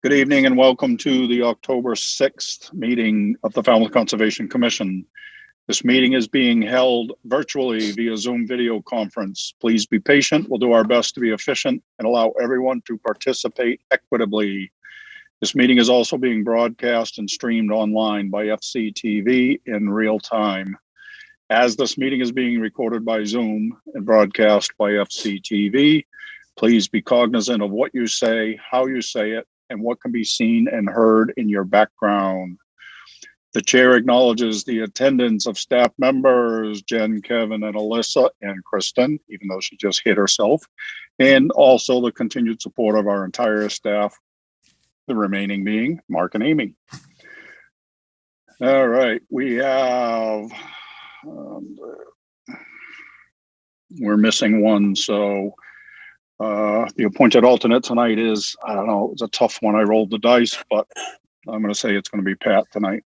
Good evening and welcome to the October 6th meeting of the Falmouth Conservation Commission. This meeting is being held virtually via Zoom video conference. Please be patient. We'll do our best to be efficient and allow everyone to participate equitably. This meeting is also being broadcast and streamed online by FCTV in real time. As this meeting is being recorded by Zoom and broadcast by FCTV, please be cognizant of what you say, how you say it, and what can be seen and heard in your background. The chair acknowledges the attendance of staff members, Jen, Kevin, and Alyssa, and Kristen, even though she just hit herself, and also the continued support of our entire staff, the remaining being Mark and Amy. All right, we have, we're missing one, so the appointed alternate tonight is, I don't know, it was a tough one. I rolled the dice, but I'm going to say it's going to be Pat tonight.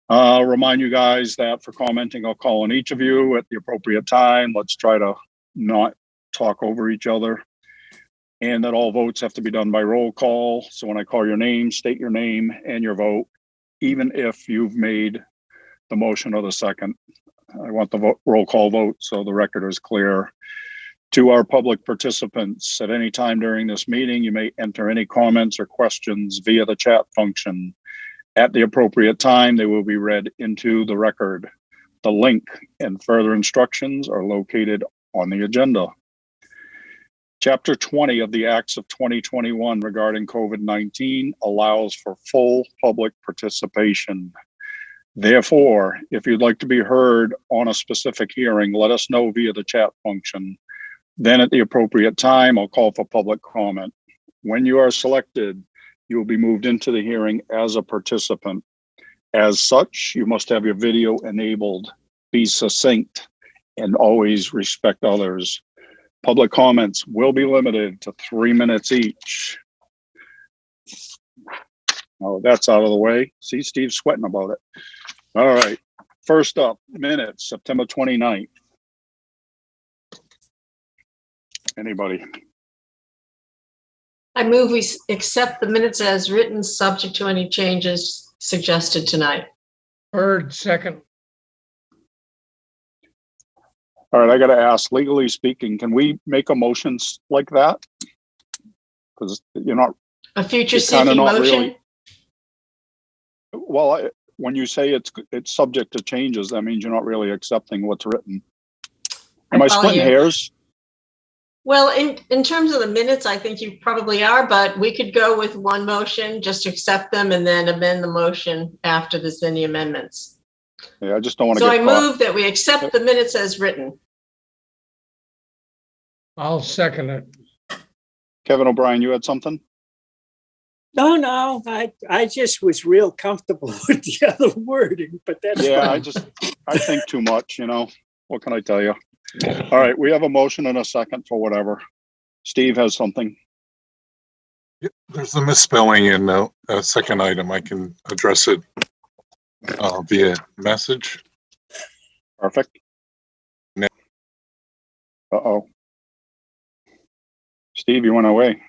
I'll remind you guys that for commenting, I'll call on each of you at the appropriate time. Let's try to not talk over each other. And that all votes have to be done by roll call. So when I call your name, state your name and your vote, even if you've made the motion or the second. I want the roll call vote so the record is clear. To our public participants, at any time during this meeting, you may enter any comments or questions via the chat function. At the appropriate time, they will be read into the record. The link and further instructions are located on the agenda. Chapter 20 of the Acts of 2021 regarding COVID-19 allows for full public participation. Therefore, if you'd like to be heard on a specific hearing, let us know via the chat function. Then at the appropriate time, I'll call for public comment. When you are selected, you will be moved into the hearing as a participant. As such, you must have your video enabled, be succinct, and always respect others. Public comments will be limited to 3 minutes each. Oh, that's out of the way. See, Steve's sweating about it. All right, first up, minutes, September 29th. Anybody? I move we accept the minutes as written, subject to any changes suggested tonight. Bird, second. All right, I got to ask, legally speaking, can we make a motion like that? Because you're not. A future seeking motion? Really, well, when you say it's subject to changes, that means you're not really accepting what's written. Am I splitting hairs? Well, in terms of the minutes, I think you probably are, but we could go with one motion, just accept them and then amend the motion after there's any amendments. Yeah, I just don't want to So get I move that we accept the minutes as written. I'll second it. Kevin O'Brien, you had something? No, I just was real comfortable with the other wording, but that's yeah, fine. I think too much, you know. What can I tell you? All right, we have a motion and a second for whatever. Steve has something. There's a misspelling in the second item. I can address it via message. Perfect. Uh-oh. Steve, you went away.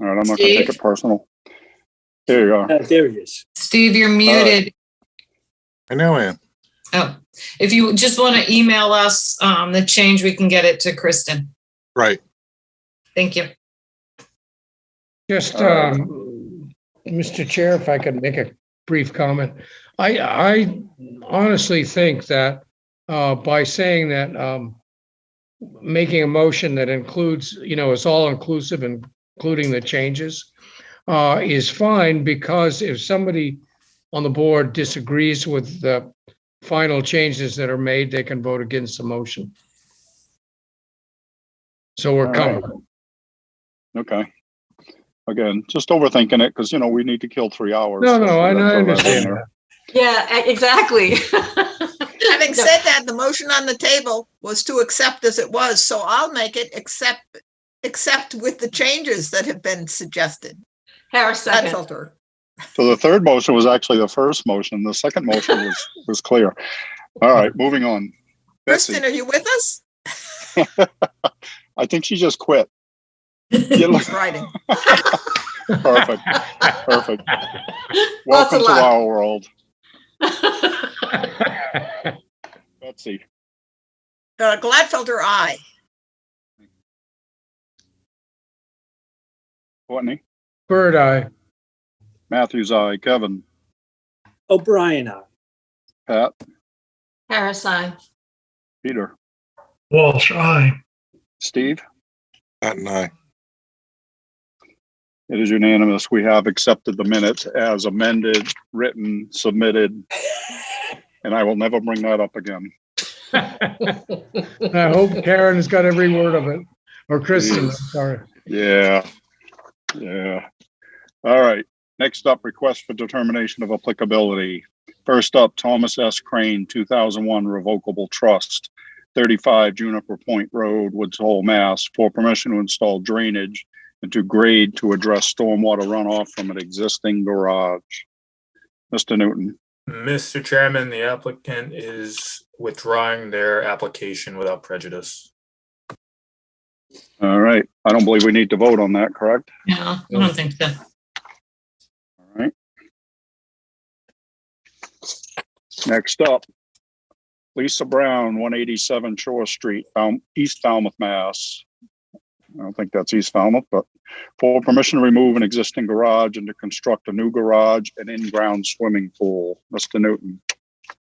All right, I'm not going to take it personal. There you are. There he is. Steve, you're muted. I know I am. Oh, if you just want to email us the change, we can get it to Kristen. Right. Thank you. Just, Mr. Chair, if I could make a brief comment. I honestly think that by saying that making a motion that includes, is all inclusive, including the changes, is fine, because if somebody on the board disagrees with the final changes that are made, they can vote against the motion. So we're covered. Okay. Again, just overthinking it because, we need to kill 3 hours. No, I understand that. Yeah, exactly. Having said that, the motion on the table was to accept as it was, so I'll make it accept with the changes that have been suggested. Harris, second. Filter. So the third motion was actually the first motion. The second motion was clear. All right, moving on. Kristen, are you with us? I think she just quit. You look- It's writing. Perfect. Perfect. Lots Welcome of to luck. our world. Betsy, Gladfelder, aye. Courtney, Bird eye. Matthews, aye. Kevin, O'Brien, aye. Pat, Parasite. Peter, Walsh eye. Steve. Pat and I. It is unanimous. We have accepted the minutes as amended, written, submitted, and I will never bring that up again. I hope Karen's got every word of it, or Kristen, I'm sorry. Yeah. Yeah. All right. Next up, request for determination of applicability. First up, Thomas S. Crane, 2001 Revocable Trust, 35 Juniper Point Road, Woods Hole, Mass, for permission to install drainage and to grade to address stormwater runoff from an existing garage. Mr. Newton. Mr. Chairman, the applicant is withdrawing their application without prejudice. All right. I don't believe we need to vote on that, correct? Yeah, I don't think so. All right. Next up, Lisa Brown, 187 Shore Street, East Falmouth, Mass. I don't think that's East Falmouth, but for permission to remove an existing garage and to construct a new garage and in-ground swimming pool. Mr. Newton.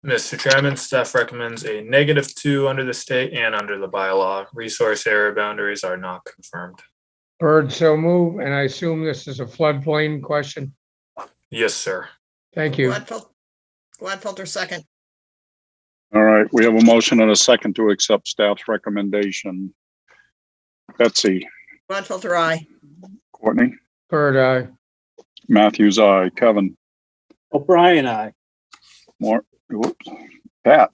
Mr. Chairman, staff recommends a -2 under the state and under the bylaw. Resource area boundaries are not confirmed. Bird, so move, and I assume this is a floodplain question. Yes, sir. Thank you. Gladfelder, second. All right, we have a motion and a second to accept staff's recommendation. Betsy, Gladfelder, aye. Courtney, Bird eye. Matthews, aye. Kevin, O'Brien, aye. Pat,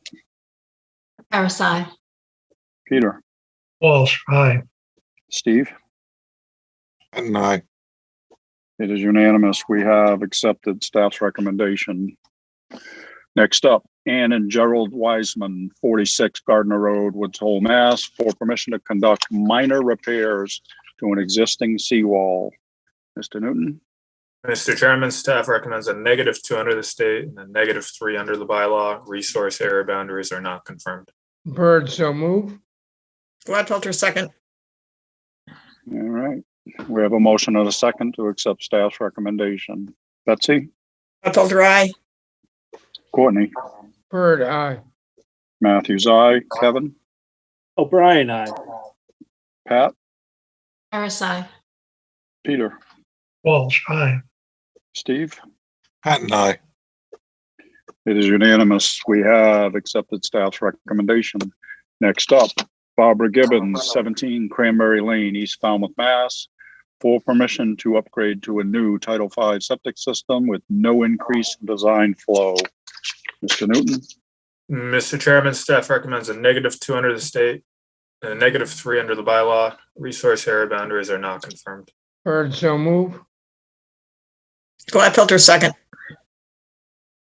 Parasite. Peter, Walsh eye. Steve. Pat and I. It is unanimous. We have accepted staff's recommendation. Next up, Ann and Gerald Wiseman, 46 Gardner Road, Woods Hole, Mass, for permission to conduct minor repairs to an existing seawall. Mr. Newton. Mr. Chairman, staff recommends a -2 under the state and a -3 under the bylaw. Resource area boundaries are not confirmed. Bird, so move. Gladfelder, second. All right. We have a motion and a second to accept staff's recommendation. Betsy, Gladfelder, aye. Courtney, Bird eye. Matthews, aye. Kevin, O'Brien, aye. Pat, Parasite. Peter, Walsh eye. Steve. Pat and I. It is unanimous. We have accepted staff's recommendation. Next up, Barbara Gibbons, 17 Cranberry Lane, East Falmouth, Mass, for permission to upgrade to a new Title V septic system with no increase in design flow. Mr. Newton. Mr. Chairman, staff recommends a -2 under the state and a -3 under the bylaw. Resource area boundaries are not confirmed. Bird, so move. Gladfelder, second.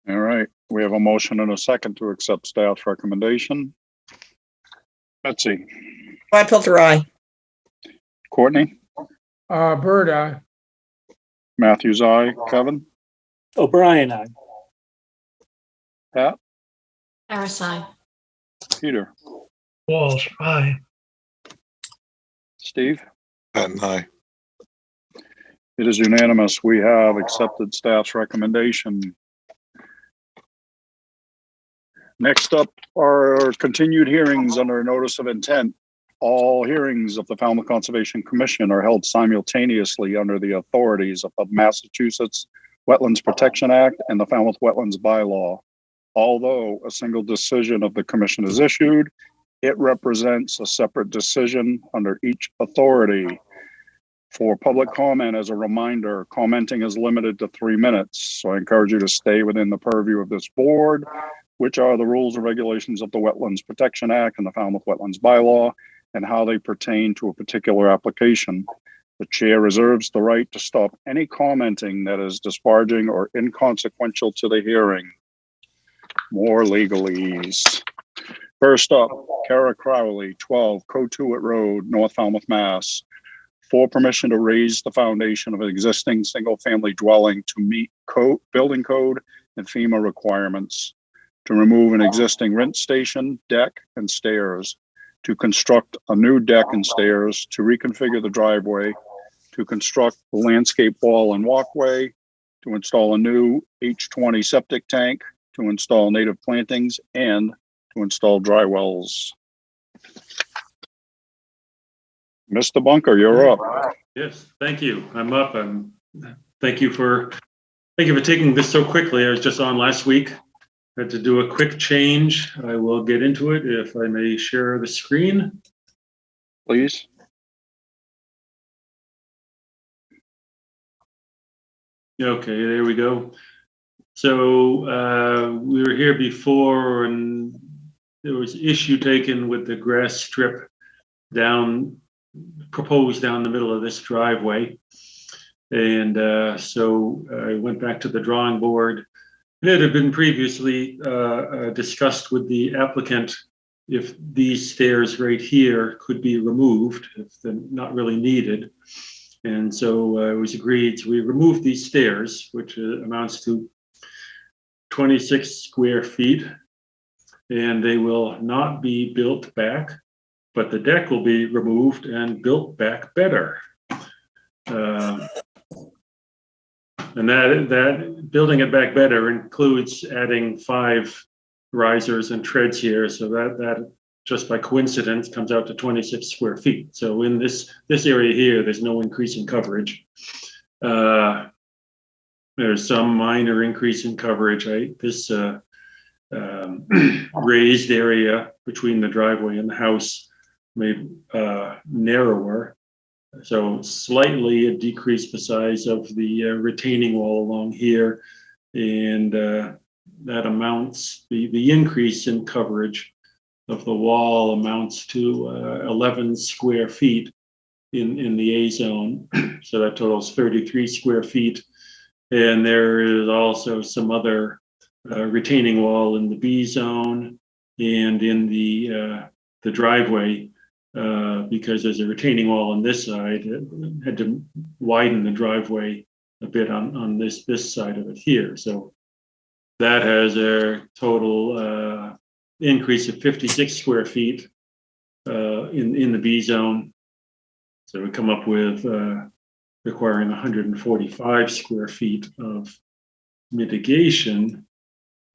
All right. We have a motion and a second to accept staff's recommendation. Betsy, Gladfelder, aye. Courtney, Bird eye. Matthews, aye. Kevin, O'Brien, aye. Pat, Parasite. Peter, Walsh eye. Steve. Pat and I. It is unanimous. We have accepted staff's recommendation. Next up are continued hearings under a notice of intent. All hearings of the Falmouth Conservation Commission are held simultaneously under the authorities of the Massachusetts Wetlands Protection Act and the Falmouth Wetlands Bylaw. Although a single decision of the commission is issued, it represents a separate decision under each authority. For public comment, as a reminder, commenting is limited to 3 minutes. So I encourage you to stay within the purview of this board, which are the rules and regulations of the Wetlands Protection Act and the Falmouth Wetlands Bylaw, and how they pertain to a particular application. The chair reserves the right to stop any commenting that is disparaging or inconsequential to the hearing. More legalese. First up, Cara Crowley, 12 Cotuit Road, North Falmouth, Mass, for permission to raise the foundation of an existing single-family dwelling to meet building code and FEMA requirements, to remove an existing rent station, deck, and stairs, to construct a new deck and stairs, to reconfigure the driveway, to construct the landscape wall and walkway, to install a new H20 septic tank, to install native plantings, and to install dry wells. Mr. Bunker, you're up. Yes, thank you. I'm up. Thank you for taking this so quickly. I was just on last week. Had to do a quick change. I will get into it if I may share the screen. Please. Okay, there we go. So we were here before and there was issue taken with the grass strip proposed down the middle of this driveway. And so I went back to the drawing board. It had been previously discussed with the applicant if these stairs right here could be removed, if they're not really needed. And so it was agreed, so we removed these stairs, which amounts to 26 square feet, and they will not be built back, but the deck will be removed and built back better. And that building it back better includes adding 5 risers and treads here, so that just by coincidence comes out to 26 square feet. So in this area here, there's no increase in coverage. There's some minor increase in coverage. This raised area between the driveway and the house made narrower. So slightly it decreased the size of the retaining wall along here. And that amounts, the increase in coverage of the wall amounts to 11 square feet in the A zone. So that totals 33 square feet. And there is also some other retaining wall in the B zone and in the driveway, because there's a retaining wall on this side. It had to widen the driveway a bit on this side of it here. So that has a total increase of 56 square feet in the B zone. So we come up with requiring 145 square feet of mitigation.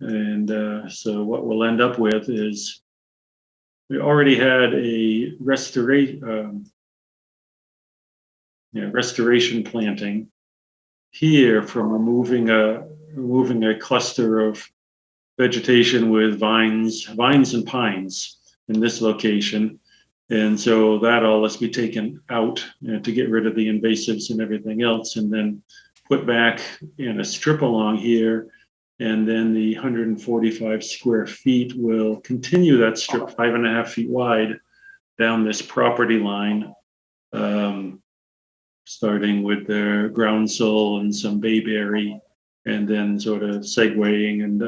And so what we'll end up with is we already had a restoration planting here from removing a cluster of vegetation with vines and pines in this location. And so that all has to be taken out to get rid of the invasives and everything else, and then put back in a strip along here. And then the 145 square feet will continue that strip 5.5 feet wide down this property line, starting with the groundsel and some bayberry, and then sort of segueing and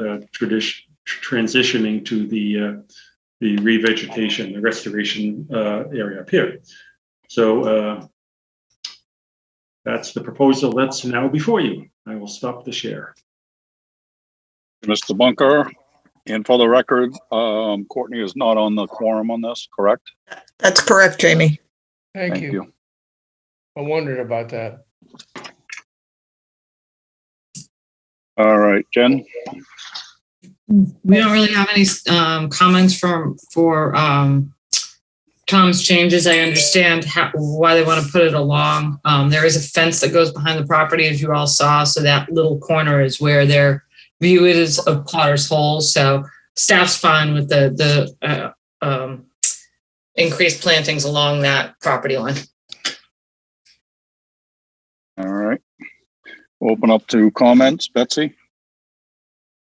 transitioning to the revegetation, the restoration area up here. So that's the proposal that's now before you. I will stop the share. Mr. Bunker, and for the record, Courtney is not on the quorum on this, correct? That's correct, Jamie. Thank you. I wondered about that. All right, Jen? We don't really have any comments for Tom's changes. I understand why they want to put it along. There is a fence that goes behind the property, as you all saw. So that little corner is where their view is of Potter's Hole. So staff's fine with the increased plantings along that property line. All right. Open up to comments. Betsy?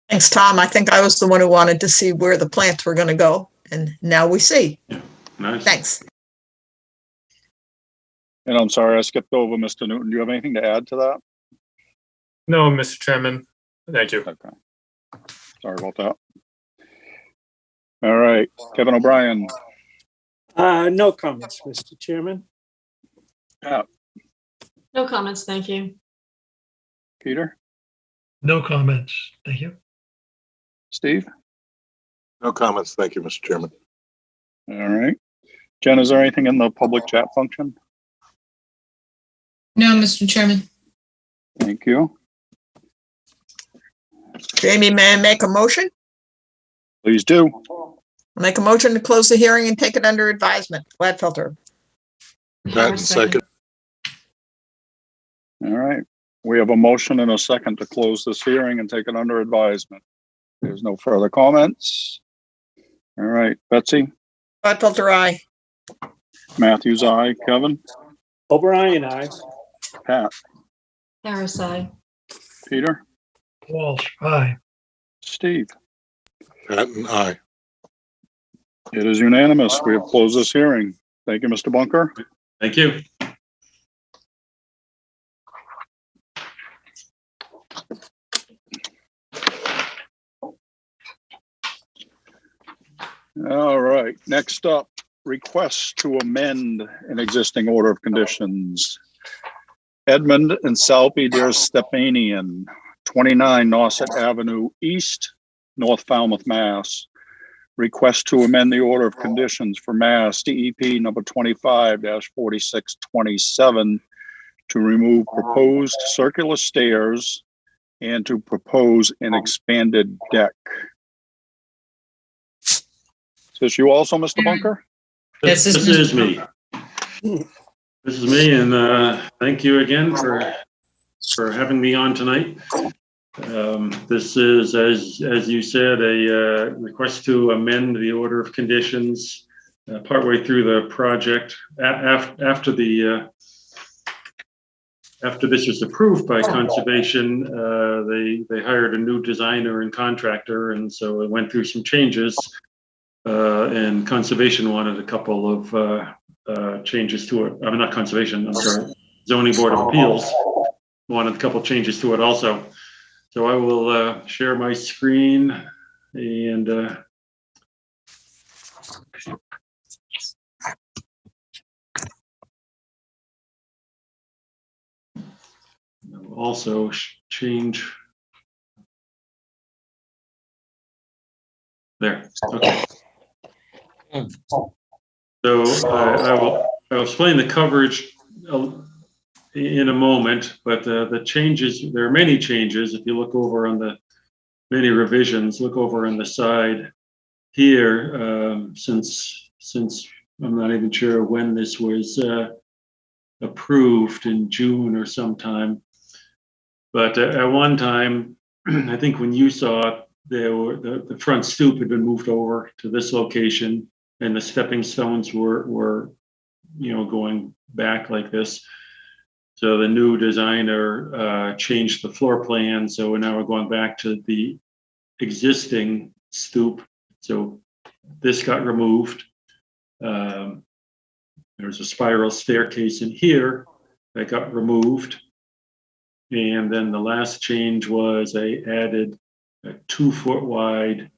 Thanks, Tom. I think I was the one who wanted to see where the plants were going to go, and now we see. Yeah, nice. Thanks. And I'm sorry, I skipped over Mr. Newton. Do you have anything to add to that? No, Mr. Chairman. Thank you. Okay. Sorry about that. All right, Kevin O'Brien. No comments, Mr. Chairman. Pat, No comments, thank you. Peter, No comments. Thank you. Steve? No comments. Thank you, Mr. Chairman. All right. Jen, is there anything in the public chat function? No, Mr. Chairman. Thank you. Jamie, may I make a motion? Please do. Make a motion to close the hearing and take it under advisement. Gladfelter. Pat, second. All right. We have a motion and a second to close this hearing and take it under advisement. There's no further comments. All right. Betsy? Gladfelter, aye. Matthews, aye. Kevin? O'Brien, aye. Pat? Cara, aye. Peter? Walsh, aye. Steve? Pat and I. It is unanimous. We have closed this hearing. Thank you, Mr. Bunker. Thank you. All right. Next up, requests to amend an existing order of conditions. Edmund and Salpy Der Stepanian, 29 Nosset Avenue East, North Falmouth, Mass. Request to amend the order of conditions for Mass DEP number 25-4627 to remove proposed circular stairs and to propose an expanded deck. Is this you also, Mr. Bunker? Yes, This is me. This is me, and thank you again for having me on tonight. This is, as you said, a request to amend the order of conditions partway through the project. After this was approved by Conservation, they hired a new designer and contractor, and so it went through some changes. And Conservation wanted a couple of changes to it. I mean, not Conservation, I'm sorry. Zoning Board of Appeals wanted a couple changes to it also. So I will share my screen and also change. There, okay. So I will explain the coverage in a moment, but the changes, there are many changes. If you look over on the many revisions, look over on the side here, since I'm not even sure when this was approved in June or sometime. But at one time, I think when you saw it, there were the front stoop had been moved over to this location, and the stepping stones were going back like this. So the new designer changed the floor plan. So now we're going back to the existing stoop. So this got removed. There's a spiral staircase in here that got removed. And then the last change was they added a 2-foot wide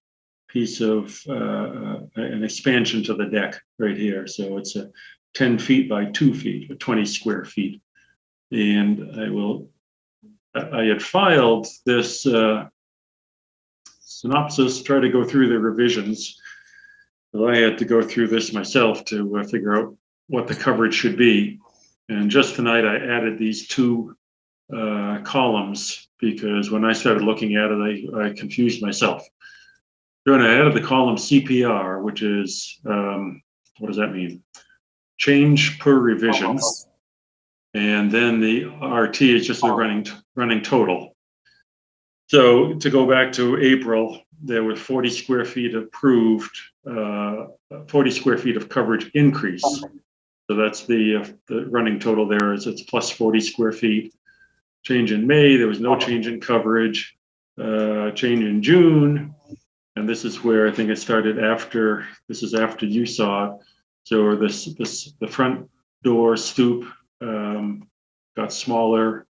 piece of an expansion to the deck right here. So it's a 10 feet by 2 feet, or 20 square feet. And I had filed this synopsis, try to go through the revisions. So I had to go through this myself to figure out what the coverage should be. And just tonight I added these 2 columns, because when I started looking at it, I confused myself. Then I added the column CPR, which is, what does that mean? Change per revision. And then the RT is just the running total. So to go back to April, there were 40 square feet approved, 40 square feet of coverage increase. So that's the running total there is it's plus 40 square feet. Change in May, there was no change in coverage. Change in June, and this is where I think it started after, this is after you saw it. So the front door stoop got smaller,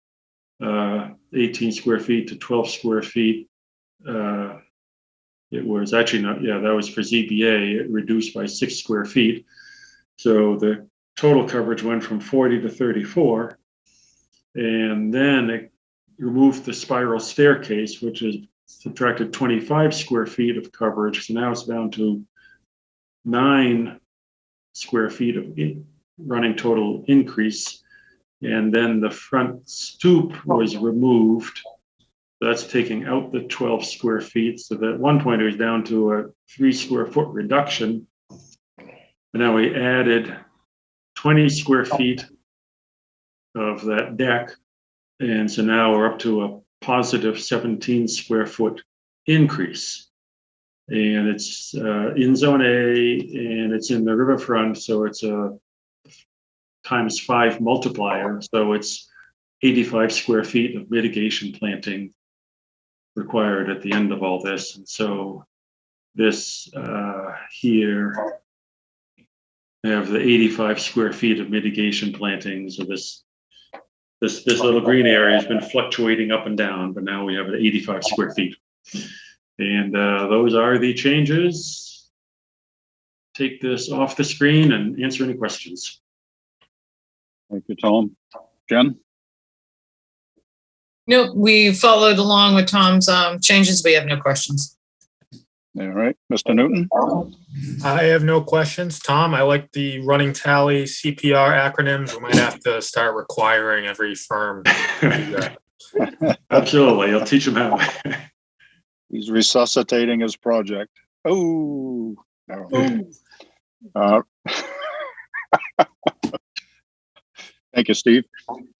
18 square feet to 12 square feet. It was actually not, yeah, that was for ZBA, it reduced by 6 square feet. So the total coverage went from 40 to 34. And then it removed the spiral staircase, which is subtracted 25 square feet of coverage. So now it's down to 9 square feet of running total increase. And then the front stoop was removed. That's taking out the 12 square feet. So that at one point it was down to a 3 square foot reduction. And now we added 20 square feet of that deck. And so now we're up to a positive 17 square foot increase. And it's in zone A and it's in the riverfront. So it's a ×5 multiplier. So it's 85 square feet of mitigation planting required at the end of all this. And so this here, I have the 85 square feet of mitigation planting. So this little green area has been fluctuating up and down, but now we have 85 square feet. And those are the changes. Take this off the screen and answer any questions. Thank you, Tom. Jen? Nope, we followed along with Tom's changes. We have no questions. All right, Mr. Newton? I have no questions. Tom, I like the running tally CPR acronyms. We might have to start requiring every firm to do that. Absolutely, I'll teach them how. He's resuscitating his project. Oh, no. Thank you, Steve.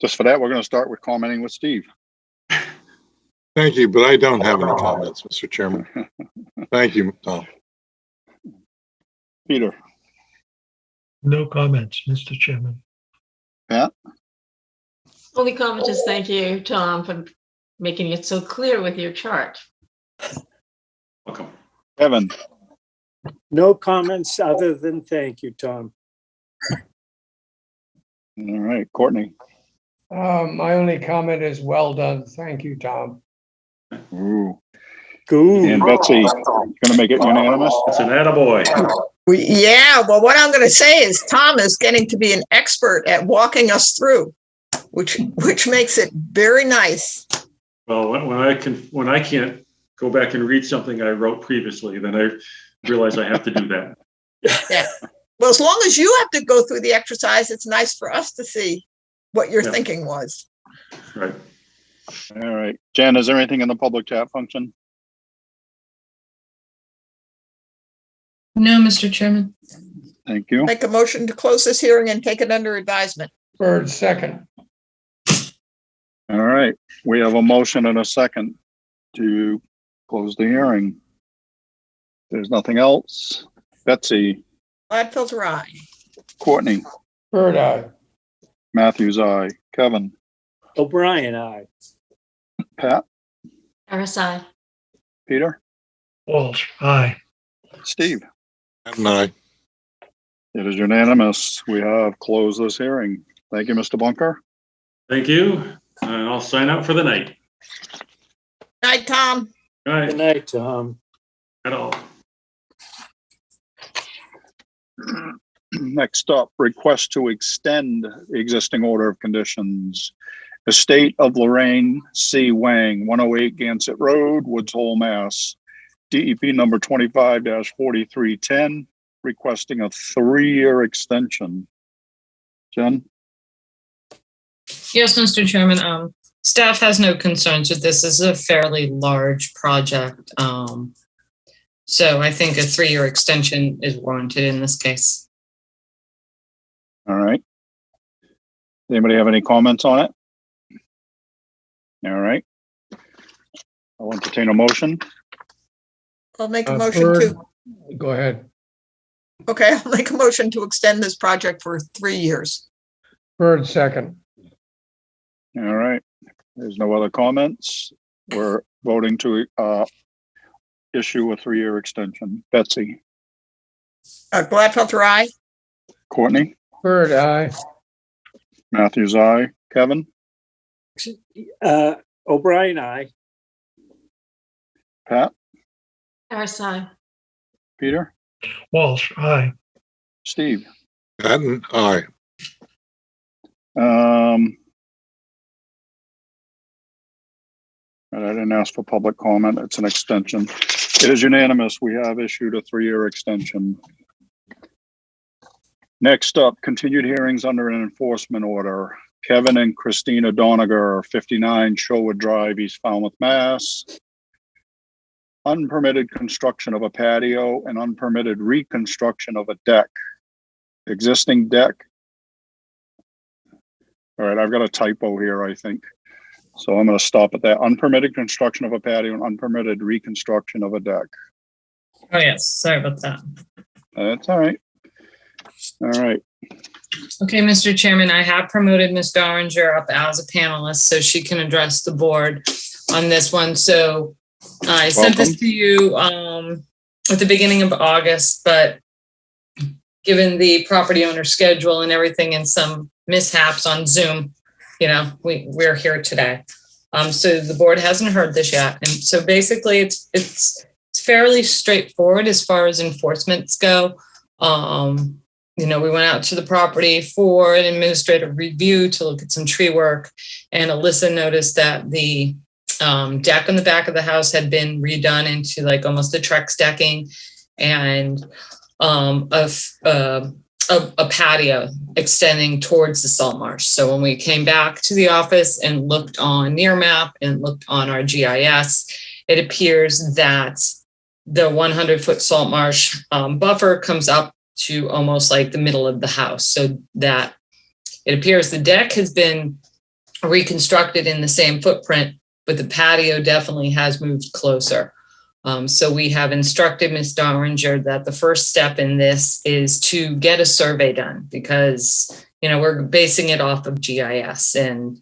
Just for that, we're going to start with commenting with Steve. Thank you, but I don't have any comments, Mr. Chairman. Thank you, Tom. Peter? No comments, Mr. Chairman. Pat? Only comment is thank you, Tom, for making it so clear with your chart. Welcome. Kevin? No comments other than thank you, Tom. All right, Courtney? My only comment is well done. Thank you, Tom. Ooh. Good. And Betsy, going to make it unanimous? It's an attaboy. Yeah, well, what I'm going to say is Tom is getting to be an expert at walking us through, which makes it very nice. Well, when I can't go back and read something I wrote previously, then I realize I have to do that. Yeah. Well, as long as you have to go through the exercise, it's nice for us to see what your thinking was. Right. All right. Jen, is there anything in the public chat function? No, Mr. Chairman. Thank you. Make a motion to close this hearing and take it under advisement. Bird, second. All right. We have a motion and a second to close the hearing. There's nothing else. Betsy? Gladfelter, aye. Courtney? Bird, aye. Matthews, aye. Kevin? O'Brien, aye. Pat? RSI. Peter? Walsh, aye. Steve? And I. It is unanimous. We have closed this hearing. Thank you, Mr. Bunker. Thank you. And I'll sign up for the night. Night, Tom. All right. Good night, Tom. At all. Next up, request to extend the existing order of conditions. Estate of Lorraine C. Wang, 108 Gansett Road, Woods Hole, Mass. DEP number 25-4310, requesting a 3-year extension. Jen? Yes, Mr. Chairman. Staff has no concerns with this. This is a fairly large project. So I think a 3-year extension is warranted in this case. All right. Anybody have any comments on it? All right. I'll entertain a motion. I'll make a motion Bird, to, go ahead. okay, I'll make a motion to extend this project for 3 years. Bird, second. All right. There's no other comments. We're voting to issue a 3-year extension. Betsy? Gladfelter, aye. Courtney? Bird, aye. Matthews, aye. Kevin? O'Brien, aye. Pat? RSI. Peter? Walsh, aye. Steve? Patton, aye. And I didn't ask for public comment. It's an extension. It is unanimous. We have issued a 3-year extension. Next up, continued hearings under an enforcement order. Kevin and Christina Doniger, 59 Shorewood Drive, East Falmouth, Mass. Unpermitted construction of a patio and unpermitted reconstruction of a deck. Existing deck. All right, I've got a typo here, I think. So I'm going to stop at that. Unpermitted construction of a patio and unpermitted reconstruction of a deck. Oh, yes. Sorry about that. That's all right. All right. Okay, Mr. Chairman, I have promoted Ms. Doringer up as a panelist so she can address the board on this one. So I sent this to you at the beginning of August, but given the property owner schedule and everything and some mishaps on Zoom, you know, we're here today. So the board hasn't heard this yet. And so basically it's fairly straightforward as far as enforcements go. You know, we went out to the property for an administrative review to look at some tree work, and Alyssa noticed that the deck on the back of the house had been redone into like almost a Trex decking, and a patio extending towards the salt marsh. So when we came back to the office and looked on Nearmap and looked on our GIS, it appears that the 100-foot salt marsh buffer comes up to almost like the middle of the house. So that it appears the deck has been reconstructed in the same footprint, but the patio definitely has moved closer. So we have instructed Ms. Doringer that the first step in this is to get a survey done, because, you know, we're basing it off of GIS, and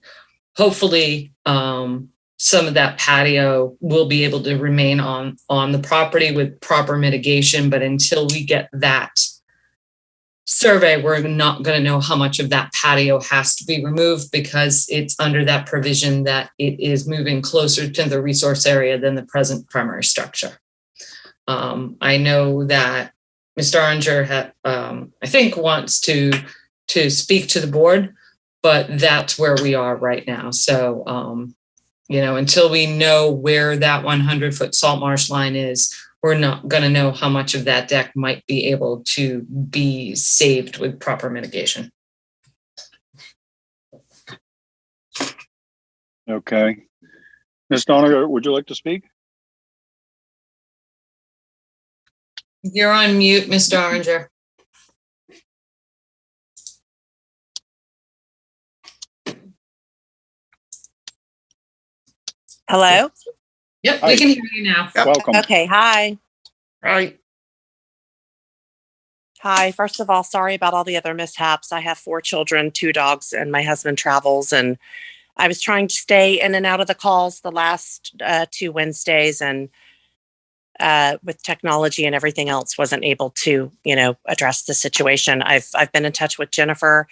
hopefully some of that patio will be able to remain on the property with proper mitigation. But until we get that survey, we're not going to know how much of that patio has to be removed, because it's under that provision that it is moving closer to the resource area than the present primary structure. I know that Ms. Doringer I think wants to speak to the board, but that's where we are right now. So, you know, until we know where that 100-foot salt marsh line is, we're not going to know how much of that deck might be able to be saved with proper mitigation. Okay. Ms. Doniger, would you like to speak? You're on mute, Ms. Doringer. Hello? Yep, Hi. we can hear you now. Welcome. Okay, hi. Right. Hi. First of all, sorry about all the other mishaps. I have 4 children, 2 dogs, and my husband travels. And I was trying to stay in and out of the calls the last 2 Wednesdays, and with technology and everything else, wasn't able to, you know, address the situation. I've been in touch with Jennifer.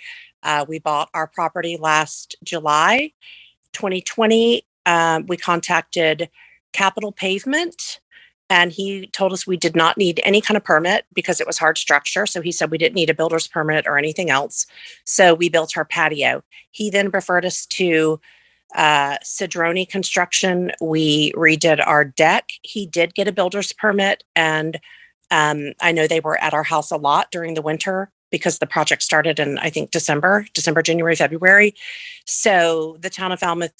We bought our property last July 2020. We contacted Capital Pavement, and he told us we did not need any kind of permit because it was hard structure. So he said we didn't need a builder's permit or anything else. So we built our patio. He then referred us to Cedrone Construction. We redid our deck. He did get a builder's permit, and I know they were at our house a lot during the winter because the project started in, I think, December, January, February. So the town of Falmouth,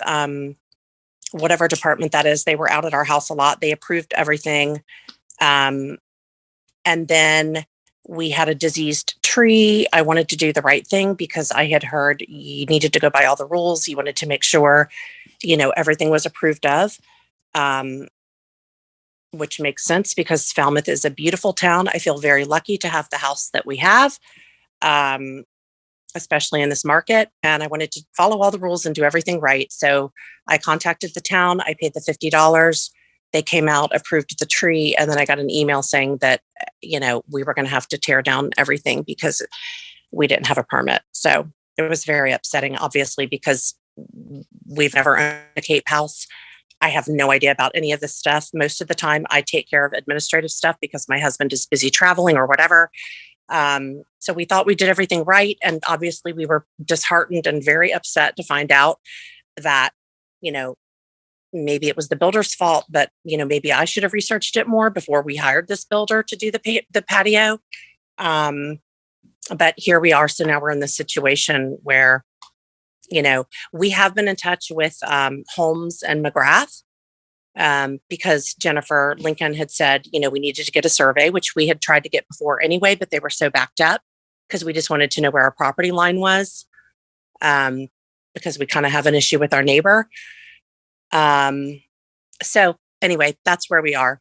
whatever department that is, they were out at our house a lot. They approved everything. And then we had a diseased tree. I wanted to do the right thing because I had heard you needed to go by all the rules. You wanted to make sure, you know, everything was approved of, which makes sense because Falmouth is a beautiful town. I feel very lucky to have the house that we have, especially in this market. And I wanted to follow all the rules and do everything right. So I contacted the town. I paid the $50. They came out, approved the tree. And then I got an email saying that, you know, we were going to have to tear down everything because we didn't have a permit. So it was very upsetting, obviously, because we've never owned a Cape house. I have no idea about any of this stuff. Most of the time I take care of administrative stuff because my husband is busy traveling or whatever. So we thought we did everything right. And obviously we were disheartened and very upset to find out that, maybe it was the builder's fault, but, maybe I should have researched it more before we hired this builder to do the patio. But here we are. So now we're in this situation where, we have been in touch with Holmes and McGrath because Jennifer Lincoln had said, we needed to get a survey, which we had tried to get before anyway, but they were so backed up because we just wanted to know where our property line was because we kind of have an issue with our neighbor. So anyway, that's where we are.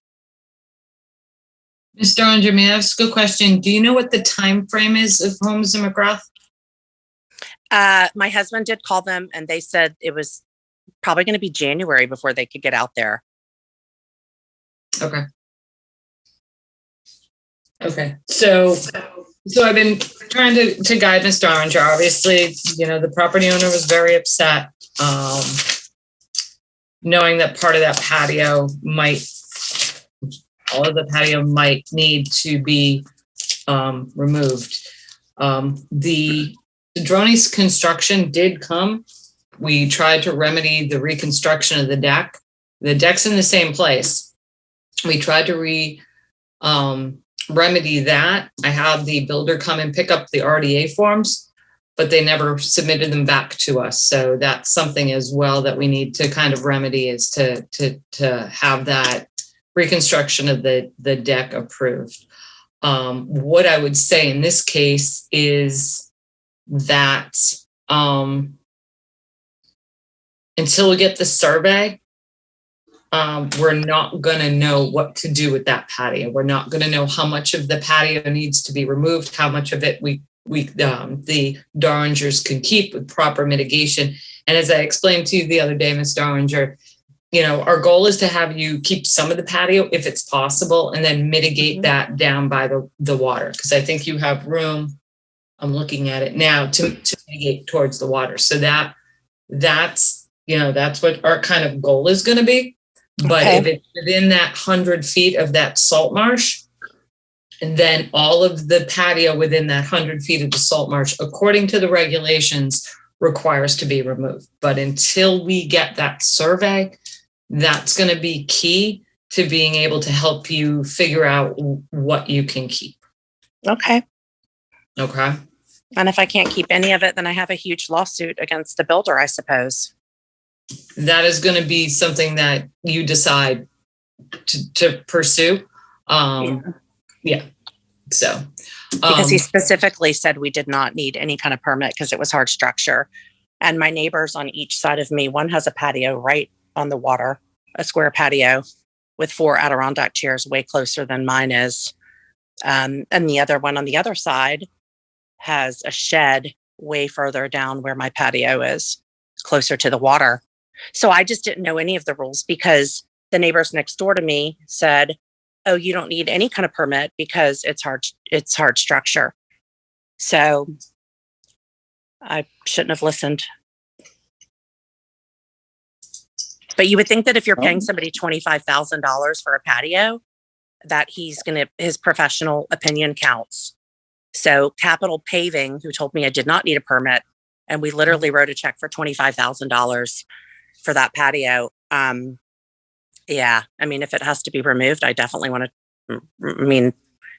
Ms. Doringer, may I ask a question? Do you know what the time frame is of Holmes and McGrath? My husband did call them and they said it was probably going to be January before they could get out there. Okay. So I've been trying to guide Ms. Doringer. Obviously, the property owner was very upset, knowing that part of that patio all of the patio might need to be removed. The Cedrone's construction did come. We tried to remedy the reconstruction of the deck. The deck's in the same place. We tried to remedy that. I had the builder come and pick up the RDA forms, but they never submitted them back to us. So that's something as well that we need to kind of remedy, is to have that reconstruction of the deck approved. What I would say in this case is that until we get the survey, we're not going to know what to do with that patio. We're not going to know how much of the patio needs to be removed, how much of it the Doringers can keep with proper mitigation. And as I explained to you the other day, Ms. Doringer, our goal is to have you keep some of the patio if it's possible, and then mitigate that down by the water. Because I think you have room, I'm looking at it now, to mitigate towards the water. So that's what our kind of goal is going to be. But Okay. if it's within that 100 feet of that salt marsh, and then all of the patio within that 100 feet of the salt marsh, according to the regulations, requires to be removed. But until we get that survey, that's going to be key to being able to help you figure out what you can keep. Okay. Okay. And if I can't keep any of it, then I have a huge lawsuit against the builder, I suppose. That is going to be something that you decide to pursue. Yeah. So. Because he specifically said we did not need any kind of permit because it was hard structure. And my neighbors on each side of me, one has a patio right on the water, a square patio with 4 Adirondack chairs way closer than mine is. And the other one on the other side has a shed way further down where my patio is, closer to the water. So I just didn't know any of the rules because the neighbors next door to me said, oh, you don't need any kind of permit because it's hard structure. So I shouldn't have listened. But you would think that if you're paying somebody $25,000 for a patio, that his professional opinion counts. So Capital Paving, who told me I did not need a permit, and we literally wrote a check for $25,000 for that patio. Yeah, I mean, if it has to be removed, I definitely want to. I mean,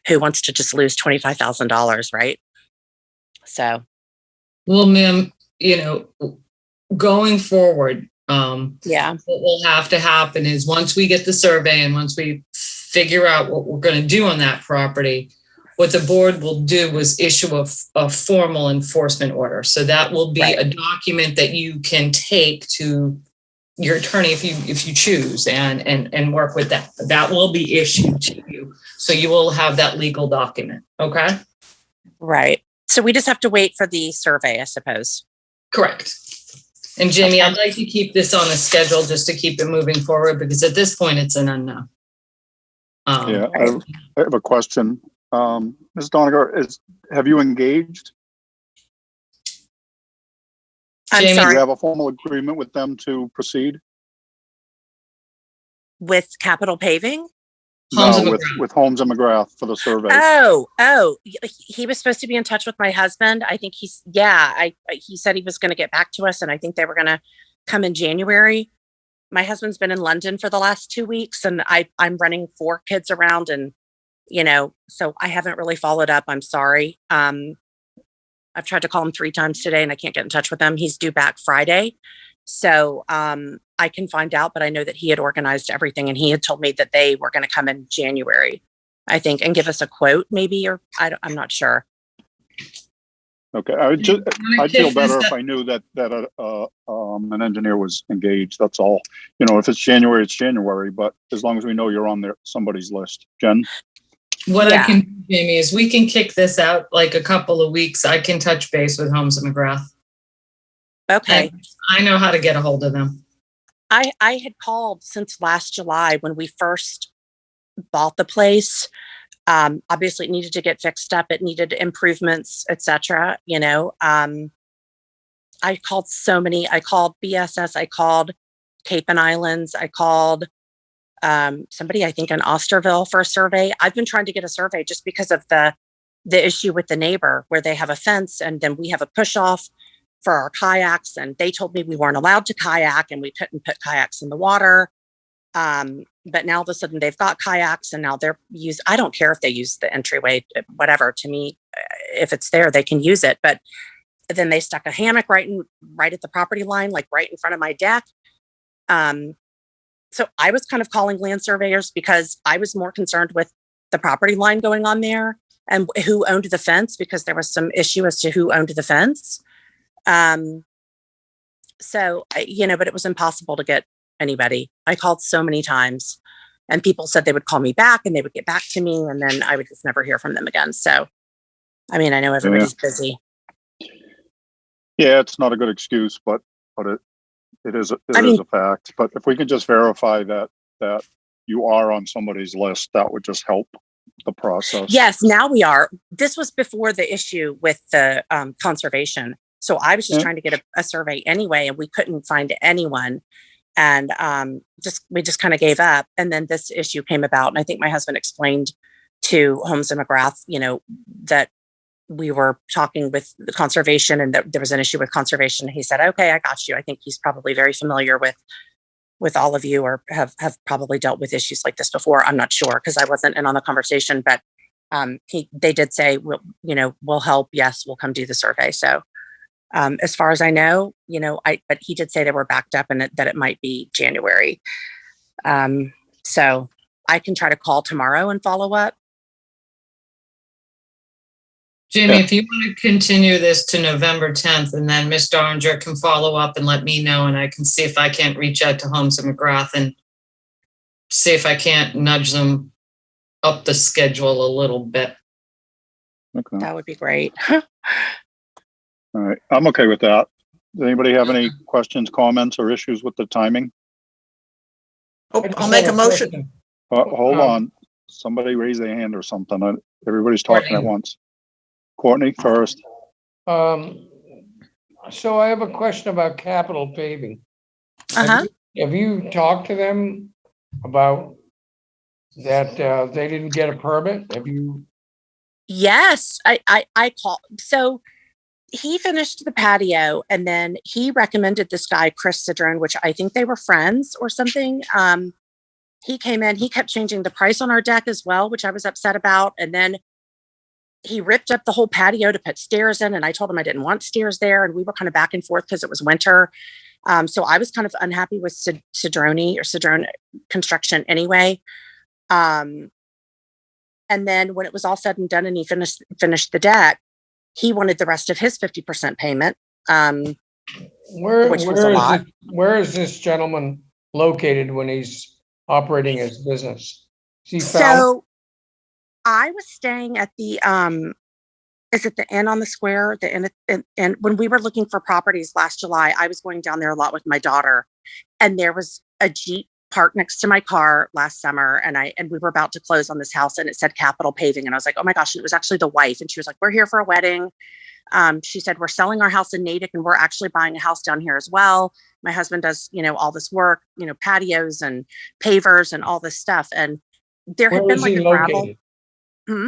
who wants to just lose $25,000, right? So, well, ma'am, going forward, yeah, what will have to happen is once we get the survey and once we figure out what we're going to do on that property, what the board will do is issue a formal enforcement order. So that will be a document that you can take to your attorney if you choose and work with that. That will be issued to you. So you will have that legal document. Okay. Right. So we just have to wait for the survey, I suppose. Correct. And Jamie, I'd like to keep this on a schedule just to keep it moving forward because at this point it's an unknown. Yeah, I have a question. Ms. Doniger, have you engaged? I'm Jamie, sorry. Do you have a formal agreement with them to proceed? With Capital Paving? Holmes No, and with, McGrath. with Holmes and McGrath for the survey. He was supposed to be in touch with my husband. I think he said he was going to get back to us, and I think they were going to come in January. My husband's been in London for the last 2 weeks, and I'm running 4 kids around, and so I haven't really followed up. I'm sorry. I've tried to call him 3 times today, and I can't get in touch with him. He's due back Friday, so I can find out. But I know that he had organized everything, and he had told me that they were going to come in January, I think, and give us a quote, maybe, or I'm not sure. Okay, I'd feel better if I knew that an engineer was engaged. That's all. If it's January, it's January. But as long as we know you're on somebody's list, Jen. What I can do, Jamie, is we can kick this out like a couple of weeks. I can touch base with Holmes and McGrath. Okay. I know how to get a hold of them. I had called since last July when we first bought the place. Obviously it needed to get fixed up. It needed improvements, etc. I called so many. I called BSS. I called Cape and Islands. I called somebody, I think, in Osterville for a survey. I've been trying to get a survey just because of the issue with the neighbor, where they have a fence and then we have a push off for our kayaks, and they told me we weren't allowed to kayak and we couldn't put kayaks in the water. But now all of a sudden they've got kayaks, and now I don't care if they use the entryway, whatever. To me, if it's there, they can use it. But then they stuck a hammock right at the property line, like right in front of my deck. So I was kind of calling land surveyors because I was more concerned with the property line going on there and who owned the fence, because there was some issue as to who owned the fence. So, but it was impossible to get anybody. I called so many times, and people said they would call me back and they would get back to me, and then I would just never hear from them again. So, I mean, I know everybody's busy. Yeah, it's not a good excuse, but it is a fact. But if we can just verify that you are on somebody's list, that would just help the process. Yes, now we are. This was before the issue with the conservation. So I was just trying to get a survey anyway, and we couldn't find anyone. And we just kind of gave up. And then this issue came about. And I think my husband explained to Holmes and McGrath, that we were talking with the conservation and that there was an issue with conservation. He said, okay, I got you. I think he's probably very familiar with all of you, or have probably dealt with issues like this before. I'm not sure, because I wasn't in on the conversation, but they did say, we'll help. Yes, we'll come do the survey. So as far as I know, but he did say they were backed up and that it might be January. So I can try to call tomorrow and follow up. Jamie, if you want to continue this to November 10th, and then Ms. Dorringer can follow up and let me know, and I can see if I can't reach out to Holmes and McGrath and see if I can't nudge them up the schedule a little bit. Okay. That would be great. All right. I'm okay with that. Does anybody have any questions, comments, or issues with the timing? I'll make a motion. Hold on. Somebody raise their hand or something. Everybody's talking at once. Courtney first. So I have a question about Capital Paving. Have you talked to them about that? They didn't get a permit? Have you? Yes, I called. So he finished the patio, and then he recommended this guy, Chris Cedrone, which I think they were friends or something. He came in, he kept changing the price on our deck as well, which I was upset about. And then he ripped up the whole patio to put stairs in, and I told him I didn't want stairs there. And we were kind of back and forth because it was winter. So I was kind of unhappy with Cedrone construction anyway. And then when it was all said and done and he finished the deck, he wanted the rest of his 50% payment. Which was a lot. Where is this gentleman located when he's operating his business? So I was staying at the is it the Inn on the Square? The Inn, and when we were looking for properties last July, I was going down there a lot with my daughter, and there was a Jeep parked next to my car last summer, and we were about to close on this house, and it said Capital Paving, and I was like, oh my gosh, it was actually the wife, and she was like, we're here for a wedding. She said, we're selling our house in Natick, and we're actually buying a house down here as well. My husband does, all this work, patios and pavers and all this stuff. And there had Where been is like he a gravel. located? Hmm?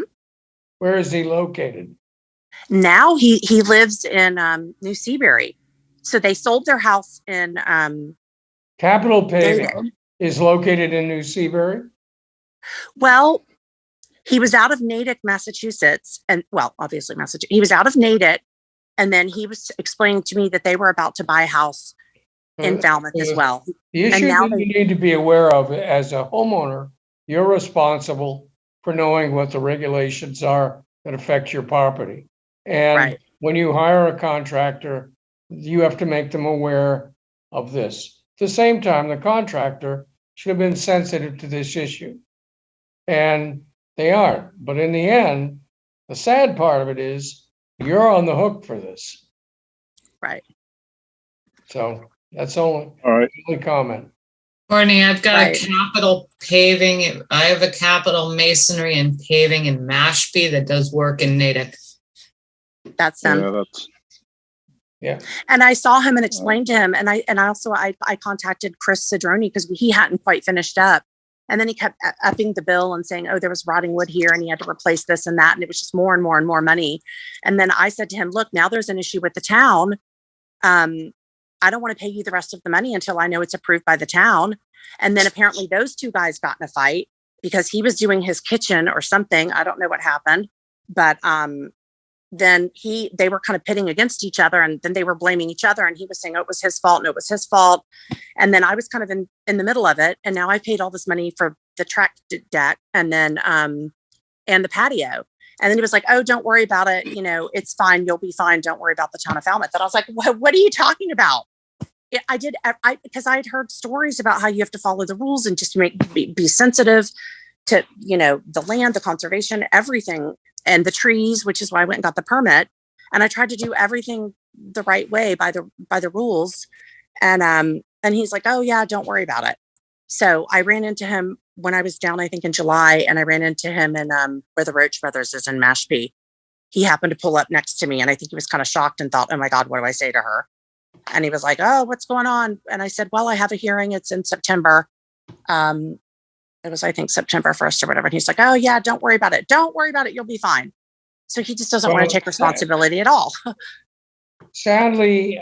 Where is he located? Now he lives in New Seabury. So they sold their house in Capital Paving Natick. is located in New Seabury. Well, he was out of Natick, Massachusetts, and well, obviously Massachusetts. He was out of Natick, and then he was explaining to me that they were about to buy a house in Falmouth as well. The issue now that you need to be aware of as a homeowner, you're responsible for knowing what the regulations are that affect your property. And Right. when you hire a contractor, you have to make them aware of this. At the same time, the contractor should have been sensitive to this issue. And they aren't. But in the end, the sad part of it is you're on the hook for this. Right. So that's only, All right. only comment. Courtney, I've got Right. a capital paving. I have a capital masonry and paving in Mashpee that does work in Natick. That's them. Yeah, that's, And I saw him and explained to him. And I also contacted Chris Cedrone because he hadn't quite finished up. And then he kept upping the bill and saying, oh, there was rotting wood here and he had to replace this and that. And it was just more and more and more money. And then I said to him, look, now there's an issue with the town. I don't want to pay you the rest of the money until I know it's approved by the town. And then apparently those two guys got in a fight because he was doing his kitchen or something. I don't know what happened, but then they were kind of pitting against each other, and then they were blaming each other, and he was saying, oh, it was his fault, and it was his fault. And then I was kind of in the middle of it. And now I paid all this money for the track deck and then and the patio. And then he was like, oh, don't worry about it. You know, it's fine. You'll be fine. Don't worry about the town of Falmouth. And I was like, what are you talking about? Because I had heard stories about how you have to follow the rules and just be sensitive to, you know, the land, the conservation, everything, and the trees, which is why I went and got the permit. And I tried to do everything the right way by the rules. And he's like, oh yeah, don't worry about it. So I ran into him when I was down, I think in July, and I ran into him in where the Roach Brothers is in Mashpee. He happened to pull up next to me, and I think he was kind of shocked and thought, oh my God, what do I say to her? And he was like, oh, what's going on? And I said, well, I have a hearing. It's in September. It was, I think, September 1st or whatever. And he's like, oh yeah, don't worry about it. Don't worry about it. You'll be fine. So he just doesn't want to take responsibility at all. Sadly,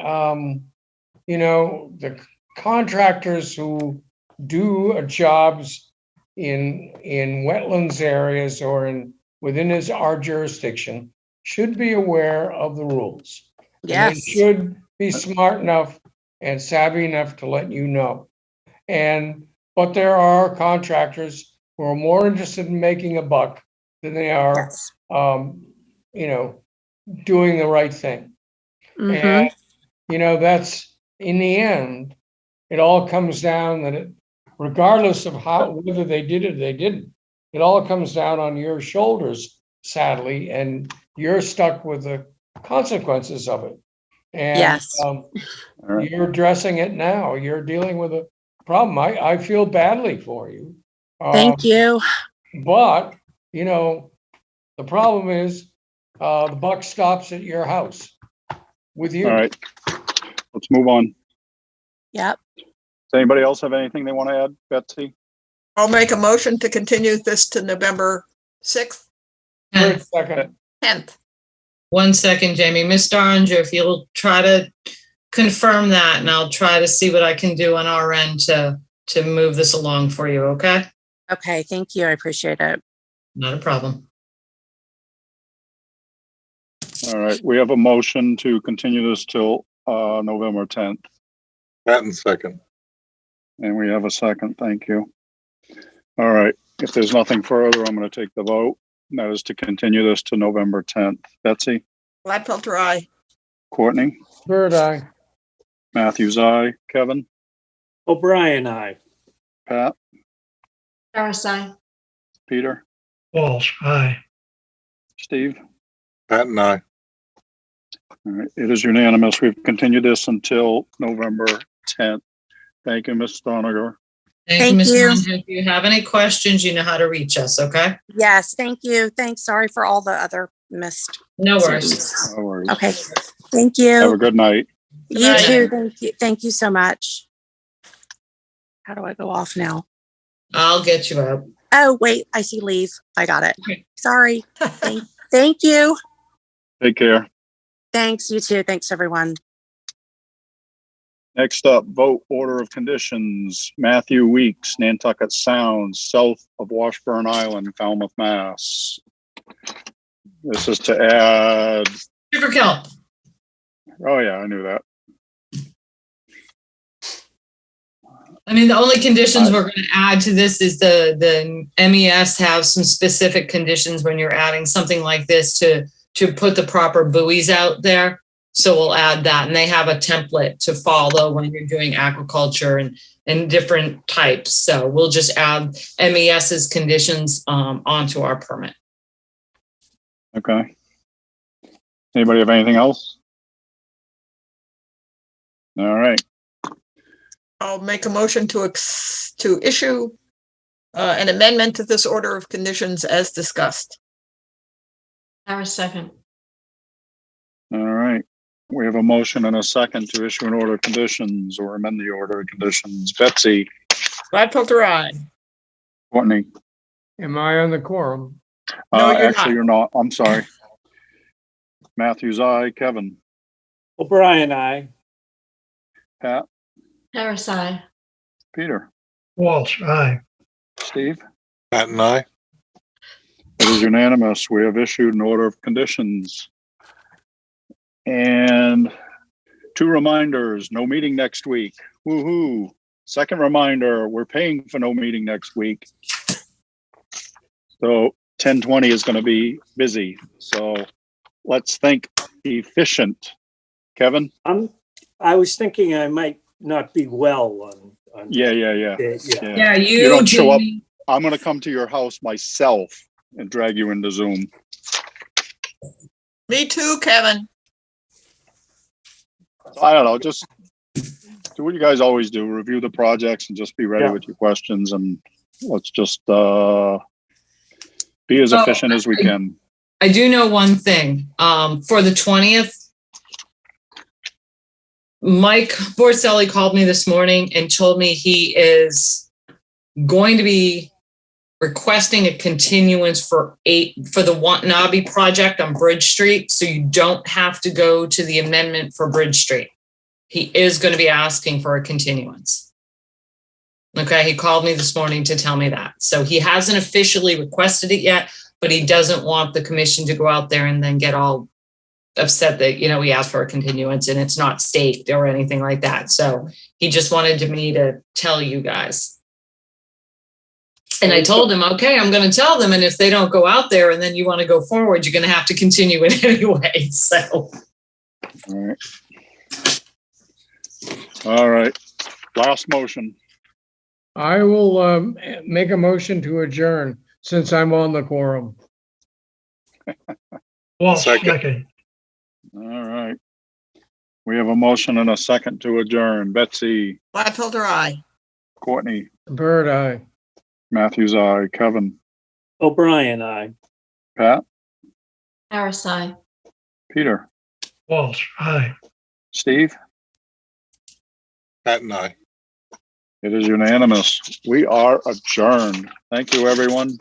you know, the contractors who do jobs in wetlands areas or within our jurisdiction should be aware of the rules. Yes. And they should be smart enough and savvy enough to let you know. But there are contractors who are more interested in making a buck than they are, Yes. you know, doing the right thing. Mhm. And, you know, that's, in the end, it all comes down that regardless of whether they did it or they didn't, it all comes down on your shoulders, sadly, and you're stuck with the consequences of it. And Yes. right. You're addressing it now. You're dealing with a problem. I feel badly for you. Thank you. But, you know, the problem is the buck stops at your house with you. All right. Let's move on. Yep. Does anybody else have anything they want to add, Betsy? I'll make a motion to continue this to November 6th, Wait a second. 10th. 1 second, Jamie. Miss Daringer, if you'll try to confirm that, and I'll try to see what I can do on our end to move this along for you, okay? Okay. Thank you. I appreciate it. Not a problem. All right. We have a motion to continue this till November 10th. Patton second. And we have a second. Thank you. All right. If there's nothing further, I'm going to take the vote. And that is to continue this to November 10th. Betsy? Gladfelter, aye. Courtney? Bird eye. Matthews, aye. Kevin? O'Brien, aye. Pat? Parasite. Peter? Walsh, aye. Steve? Patton, aye. All right. It is unanimous. We've continued this until November 10th. Thank you, Ms. Doniger. Thank you, Thank Ms. you. Daringer. If you have any questions, you know how to reach us, okay? Yes. Thank you. Thanks. Sorry for all the other missed. No worries. CDs. No worries. Okay. Thank Have a you. good night. You night. too. Thank you. Thank you so much. How do I go off now? I'll get you out. Oh, wait, I see leave. I got it. Okay. Sorry. Thank you. Take care. Thanks, you too. Thanks, everyone. Next up, vote order of conditions. Matthew Weeks, Nantucket Sounds, south of Washburn Island, Falmouth, Mass. This is to add. Sugar kill. Oh yeah, I knew that. I mean, the only conditions we're going to add to this is the MES have some specific conditions when you're adding something like this to put the proper buoys out there. So we'll add that, and they have a template to follow when you're doing aquaculture and different types. So we'll just add MES's conditions onto our permit. Okay. Anybody have anything else? All right. I'll make a motion to issue an amendment to this order of conditions as discussed. Cara, second. All right. We have a motion and a second to issue an order of conditions or amend the order of conditions. Betsy, Gladfelter, aye. Courtney. Am I on the quorum? No, you're Actually, not. you're not. I'm sorry. Matthews, aye. Kevin. O'Brien, aye. Pat. Cara, aye. Peter. Walsh, aye. Steve. Pat and I. It is unanimous. We have issued an order of conditions. And 2 reminders, no meeting next week. Woohoo. Second reminder, we're paying for no meeting next week. So 10/20 is going to be busy. So let's think efficient. Kevin? I was thinking I might not be well on Yeah. Yeah, You don't show up. Jamie. I'm going to come to your house myself and drag you into Zoom. Me too, Kevin. I don't know, just do what you guys always do, review the projects and just be ready Yeah. with your questions, and let's just be as efficient as we can. I do know one thing. For the 20th, Mike Borselli called me this morning and told me he is going to be requesting a continuance for the Watanabe project on Bridge Street, so you don't have to go to the amendment for Bridge Street. He is going to be asking for a continuance. Okay, he called me this morning to tell me that. So he hasn't officially requested it yet, but he doesn't want the commission to go out there and then get all upset that, he asked for a continuance and it's not staked or anything like that. So he just wanted me to tell you guys. And I told him, okay, I'm going to tell them. And if they don't go out there and then you want to go forward, you're going to have to continue it anyway. So. All right. Last motion. I will make a motion to adjourn since I'm on the quorum. Walsh, Second. second. All right. We have a motion and a second to adjourn. Betsy, Gladfelter, aye. Courtney, Bird, aye. Matthews, aye. Kevin, O'Brien, aye. Pat, Cara, aye. Peter, Walsh, aye. Steve. Pat and I. It is unanimous. We are adjourned. Thank you, everyone.